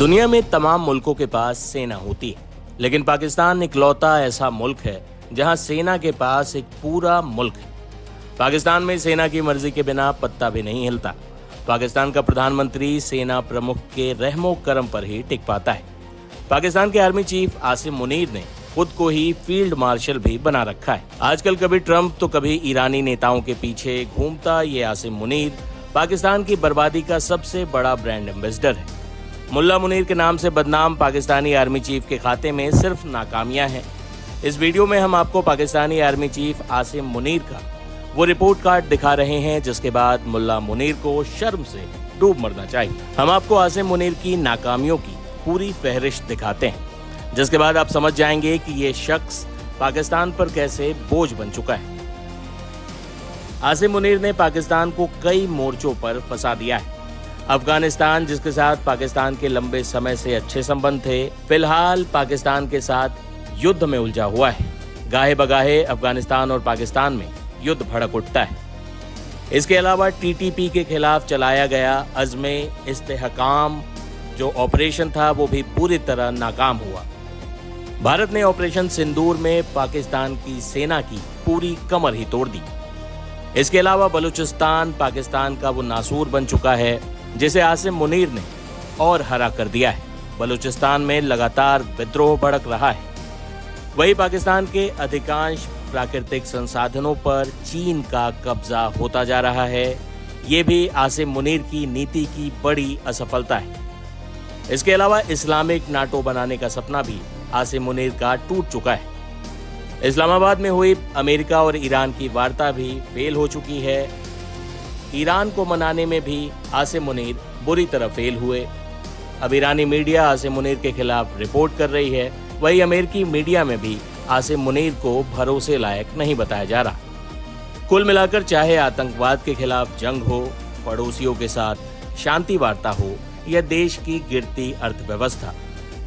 दुनिया में तमाम मुल्कों के पास सेना होती है, लेकिन पाकिस्तान इकलौता ऐसा मुल्क है जहां सेना के पास एक पूरा मुल्क है। पाकिस्तान में सेना की मर्जी के बिना पत्ता भी नहीं हिलता। पाकिस्तान का प्रधानमंत्री सेना प्रमुख के रहमो करम पर ही टिक पाता है। पाकिस्तान के आर्मी चीफ आसिम मुनीर ने खुद को ही फील्ड मार्शल भी बना रखा है। आजकल कभी ट्रंप तो कभी ईरानी नेताओं के पीछे घूमता ये आसिम मुनीर पाकिस्तान की बर्बादी का सबसे बड़ा ब्रांड एम्बेसडर है। मुल्ला मुनीर के नाम से बदनाम पाकिस्तानी आर्मी चीफ के खाते में सिर्फ नाकामियां हैं। इस वीडियो में हम आपको पाकिस्तानी आर्मी चीफ आसिम मुनीर का वो रिपोर्ट कार्ड दिखा रहे हैं जिसके बाद मुल्ला मुनीर को शर्म से डूब मरना चाहिए। हम आपको आसिम मुनीर की नाकामियों की पूरी फहरिस्त दिखाते हैं, जिसके बाद आप समझ जाएंगे कि ये शख्स पाकिस्तान पर कैसे बोझ बन चुका है। आसिम मुनीर ने पाकिस्तान को कई मोर्चों पर फंसा दिया है। अफगानिस्तान, जिसके साथ पाकिस्तान के लंबे समय से अच्छे संबंध थे, फिलहाल पाकिस्तान के साथ युद्ध में उलझा हुआ है। गाहे बगाहे अफगानिस्तान और पाकिस्तान में युद्ध भड़क उठता है। इसके अलावा टीटीपी के खिलाफ चलाया गया अज़्मे इस्तेहकाम जो ऑपरेशन था वो भी पूरी तरह नाकाम हुआ। भारत ने ऑपरेशन सिंदूर में पाकिस्तान की सेना की पूरी कमर ही तोड़ दी। इसके अलावा बलूचिस्तान पाकिस्तान का वो नासूर बन चुका है जिसे आसिम मुनीर ने और हरा कर दिया है। बलूचिस्तान में लगातार विद्रोह भड़क रहा है। वहीं पाकिस्तान के अधिकांश प्राकृतिक संसाधनों पर चीन का कब्जा होता जा रहा है। ये भी आसिम मुनीर की नीति की बड़ी असफलता है। इसके अलावा इस्लामिक नाटो बनाने का सपना भी आसिम मुनीर का टूट चुका है। इस्लामाबाद में हुई अमेरिका और ईरान की वार्ता भी फेल हो चुकी है। ईरान को मनाने में भी आसिम मुनीर बुरी तरह फेल हुए। अब ईरानी मीडिया आसिम मुनीर के खिलाफ रिपोर्ट कर रही है, वहीं अमेरिकी मीडिया में भी आसिम मुनीर को भरोसे लायक नहीं बताया जा रहा। कुल मिलाकर चाहे आतंकवाद के खिलाफ जंग हो, पड़ोसियों के साथ शांति वार्ता हो या देश की गिरती अर्थव्यवस्था,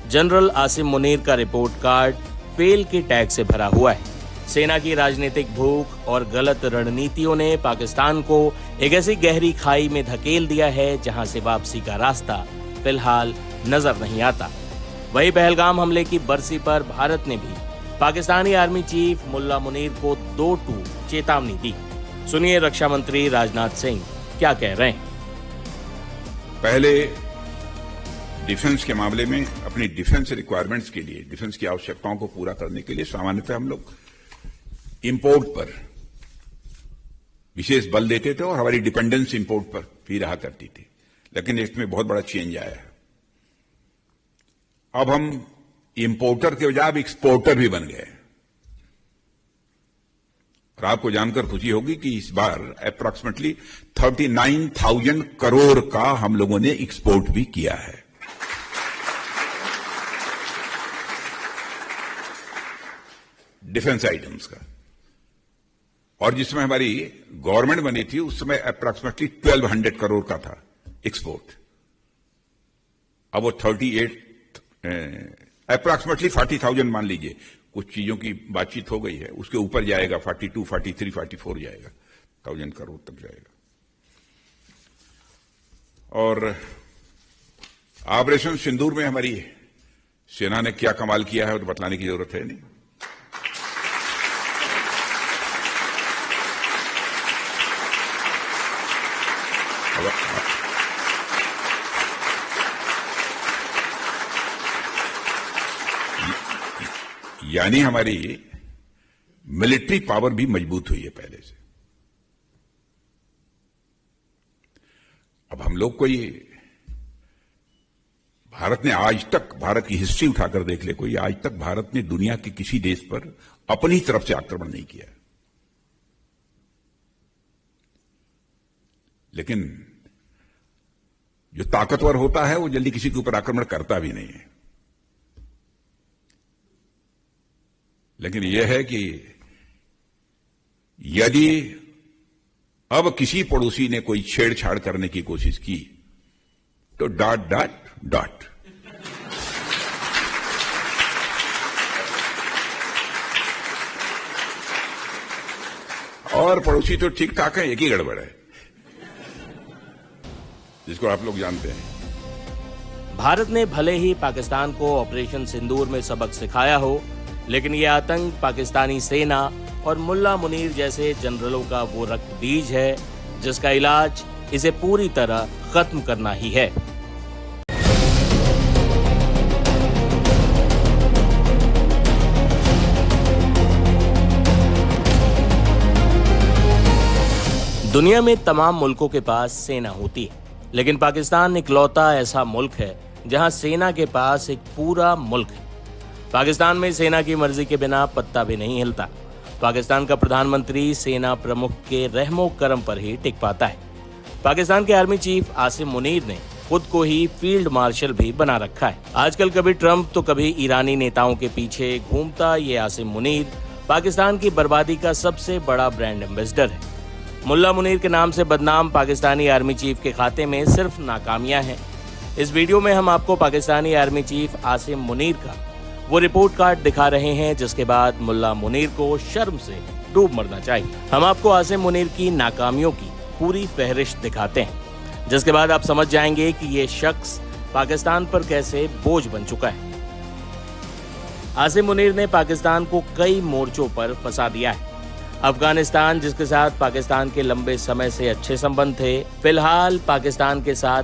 जनरल आसिम मुनीर का रिपोर्ट कार्ड फेल के टैग से भरा हुआ है। सेना की राजनीतिक भूख और गलत रणनीतियों ने पाकिस्तान को एक ऐसी गहरी खाई में धकेल दिया है जहां से वापसी का रास्ता फिलहाल नजर नहीं आता। वहीं पहलगाम हमले की बरसी पर भारत ने भी पाकिस्तानी आर्मी चीफ मुल्ला मुनीर को 2-2 चेतावनी दी। सुनिए रक्षा मंत्री राजनाथ सिंह क्या कह रहे हैं। पहले डिफेंस के मामले में अपनी डिफेंस रिक्वायरमेंट्स के लिए, डिफेंस की आवश्यकताओं को पूरा करने के लिए सामान्यतः हम लोग इंपोर्ट पर विशेष बल देते थे और हमारी डिपेंडेंस इंपोर्ट पर भी रहा करती थी। लेकिन इसमें बहुत बड़ा चेंज आया है। अब हम इंपोर्टर के बजाय अब एक्सपोर्टर भी बन गए। और आपको जानकर खुशी होगी कि इस बार अप्रॉक्सीमेटली 39,000 करोड़ का हम लोगों ने एक्सपोर्ट भी किया है। डिफेंस आइटम्स का। और जिसमें हमारी गवर्नमेंट बनी थी उस समय अप्रॉक्सीमेटली 1200 करोड़ का था एक्सपोर्ट। अब वो अप्रॉक्सीमेटली 40,000 मान लीजिए। कुछ चीजों की बातचीत हो गई है, उसके ऊपर जाएगा, 42, 43, 44 जाएगा, 1000 करोड़ तक जाएगा। और ऑपरेशन सिंदूर में हमारी सेना ने क्या कमाल किया है तो बतलाने की जरूरत है नहीं। यानी हमारी मिलिट्री पावर भी मजबूत हुई है पहले से। अब हम लोग को ये भारत ने आज तक, भारत की हिस्ट्री उठाकर देख ले कोई, आज तक भारत ने दुनिया के किसी देश पर अपनी तरफ से आक्रमण नहीं किया। लेकिन जो ताकतवर होता है वो जल्दी किसी के ऊपर आक्रमण करता भी नहीं है। लेकिन यह है कि यदि अब किसी पड़ोसी ने कोई छेड़छाड़ करने की कोशिश की तो डॉट डॉट डॉट। और पड़ोसी तो ठीक ठाक है, एक ही गड़बड़ है जिसको आप लोग जानते हैं। भारत ने भले ही पाकिस्तान को ऑपरेशन सिंदूर में सबक सिखाया हो, लेकिन ये आतंक पाकिस्तानी सेना और मुल्ला मुनीर जैसे जनरलों का वो रक्त बीज है जिसका इलाज इसे पूरी तरह खत्म करना ही है। दुनिया में तमाम मुल्कों के पास सेना होती है, लेकिन पाकिस्तान इकलौता ऐसा मुल्क है जहां सेना के पास एक पूरा मुल्क है। पाकिस्तान में सेना की मर्जी के बिना पत्ता भी नहीं हिलता। पाकिस्तान का प्रधानमंत्री सेना प्रमुख के रहमो करम पर ही टिक पाता है। पाकिस्तान के आर्मी चीफ आसिम मुनीर ने खुद को ही फील्ड मार्शल भी बना रखा है। आजकल कभी ट्रंप तो कभी ईरानी नेताओं के पीछे घूमता ये आसिम मुनीर पाकिस्तान की बर्बादी का सबसे बड़ा ब्रांड एम्बेसडर है। मुल्ला मुनीर के नाम से बदनाम पाकिस्तानी आर्मी चीफ के खाते में सिर्फ नाकामियां हैं। इस वीडियो में हम आपको पाकिस्तानी आर्मी चीफ आसिम मुनीर का वो रिपोर्ट कार्ड दिखा रहे हैं जिसके बाद मुल्ला मुनीर को शर्म से डूब मरना चाहिए। हम आपको आसिम मुनीर की नाकामियों की पूरी फहरिस्त दिखाते हैं, जिसके बाद आप समझ जाएंगे कि ये शख्स पाकिस्तान पर कैसे बोझ बन चुका है। आसिम मुनीर ने पाकिस्तान को कई मोर्चों पर फंसा दिया है। अफगानिस्तान, जिसके साथ पाकिस्तान के लंबे समय से अच्छे संबंध थे, फिलहाल पाकिस्तान के साथ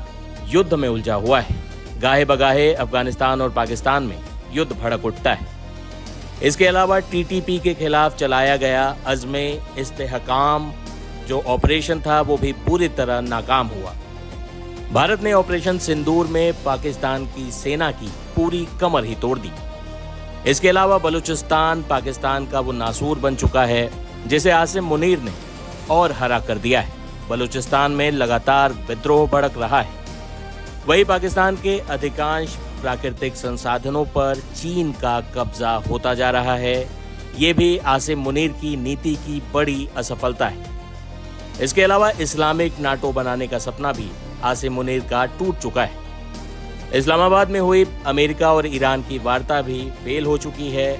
युद्ध में उलझा हुआ है। गाहे बगाहे अफगानिस्तान और पाकिस्तान में युद्ध भड़क उठता है। इसके अलावा टीटीपी के खिलाफ चलाया गया अज़्मे इस्तेहकाम जो ऑपरेशन था वो भी पूरी तरह नाकाम हुआ। भारत ने ऑपरेशन सिंदूर में पाकिस्तान की सेना की पूरी कमर ही तोड़ दी। इसके अलावा बलूचिस्तान पाकिस्तान का वो नासूर बन चुका है जिसे आसिम मुनीर ने और हरा कर दिया है। बलूचिस्तान में लगातार विद्रोह भड़क रहा है। वही पाकिस्तान के अधिकांश प्राकृतिक संसाधनों पर चीन का कब्जा होता जा रहा है। ये भी आसिम मुनीर की नीति की बड़ी असफलता है। इसके अलावा इस्लामिक नाटो बनाने का सपना भी आसिम मुनीर का टूट चुका है। इस्लामाबाद में हुई अमेरिका और ईरान की वार्ता भी फेल हो चुकी है।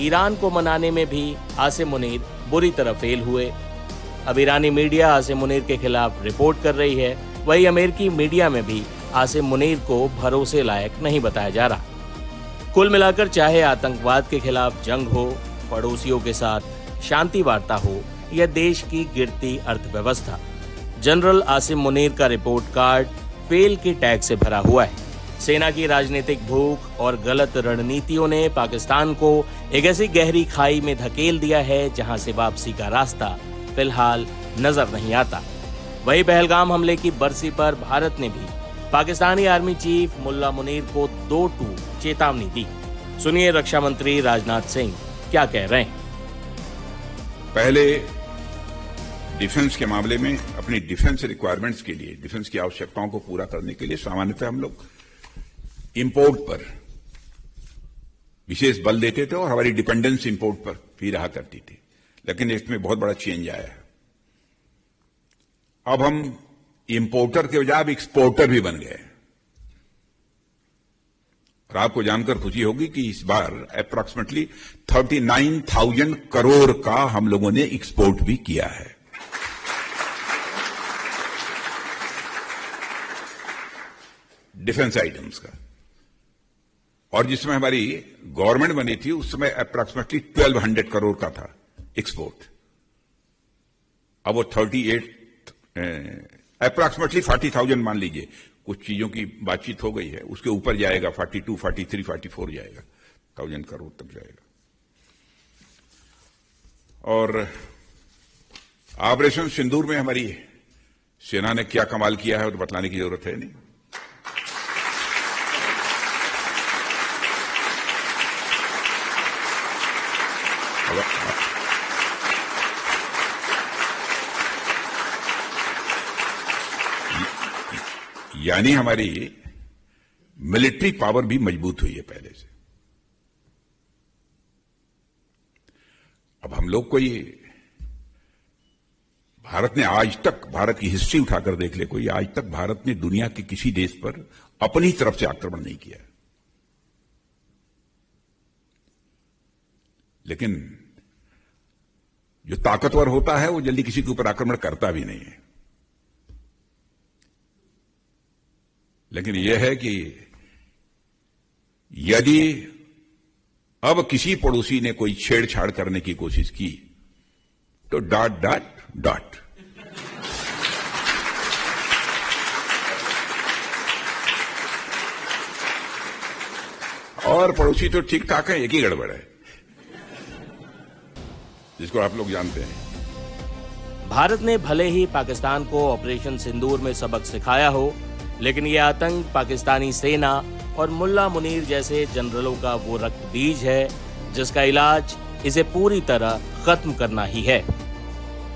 ईरान को मनाने में भी आसिम मुनीर बुरी तरह फेल हुए। अब ईरानी मीडिया आसिम मुनीर के खिलाफ रिपोर्ट कर रही है, वही अमेरिकी मीडिया में भी आसिम मुनीर को भरोसे लायक नहीं बताया जा रहा। कुल मिलाकर चाहे आतंकवाद के खिलाफ जंग हो, पड़ोसियों के साथ शांति वार्ता हो या देश की गिरती अर्थव्यवस्था, जनरल आसिम मुनीर का रिपोर्ट कार्ड फेल के टैग से भरा हुआ है। सेना की राजनीतिक भूख और गलत रणनीतियों ने पाकिस्तान को एक ऐसी गहरी खाई में धकेल दिया है जहां से वापसी का रास्ता फिलहाल नजर नहीं आता। वही पहलगाम हमले की बरसी पर भारत ने भी पाकिस्तानी आर्मी चीफ मुल्ला मुनीर को 2-2 चेतावनी दी। सुनिए रक्षा मंत्री राजनाथ सिंह क्या कह रहे हैं। पहले डिफेंस के मामले में अपनी डिफेंस रिक्वायरमेंट्स के लिए, डिफेंस की आवश्यकताओं को पूरा करने के लिए सामान्यतः हम लोग इंपोर्ट पर विशेष बल देते थे और हमारी डिपेंडेंस इंपोर्ट पर भी रहा करती थी। लेकिन इसमें बहुत बड़ा चेंज आया है। अब हम इंपोर्टर के बजाय एक्सपोर्टर भी बन गए। और आपको जानकर खुशी होगी कि इस बार अप्रॉक्सीमेटली 39,000 करोड़ का हम लोगों ने एक्सपोर्ट भी किया है। डिफेंस आइटम्स का। और जिसमें हमारी गवर्नमेंट बनी थी उस समय अप्रॉक्सीमेटली 1200 करोड़ का था एक्सपोर्ट। अब वो अप्रॉक्सीमेटली 40,000 मान लीजिए। कुछ चीजों की बातचीत हो गई है, उसके ऊपर जाएगा, 42, 43, 44 जाएगा, 1000 करोड़ तक जाएगा। और ऑपरेशन सिंदूर में हमारी सेना ने क्या कमाल किया है वो तो बतलाने की जरूरत है नहीं। यानी हमारी मिलिट्री पावर भी मजबूत हुई है पहले से। अब हम लोग को ये भारत ने आज तक, भारत की हिस्ट्री उठाकर देख ले कोई, आज तक भारत ने दुनिया के किसी देश पर अपनी तरफ से आक्रमण नहीं किया। लेकिन जो ताकतवर होता है वो जल्दी किसी के ऊपर आक्रमण करता भी नहीं है। लेकिन यह है कि यदि अब किसी पड़ोसी ने कोई छेड़छाड़ करने की कोशिश की तो ... और पड़ोसी तो ठीक ठाक है, एक ही गड़बड़ है जिसको आप लोग जानते हैं। भारत ने भले ही पाकिस्तान को ऑपरेशन सिंदूर में सबक सिखाया हो, लेकिन यह आतंक पाकिस्तानी सेना और मुल्ला मुनीर जैसे जनरलों का वो रक्त बीज है जिसका इलाज इसे पूरी तरह खत्म करना ही है।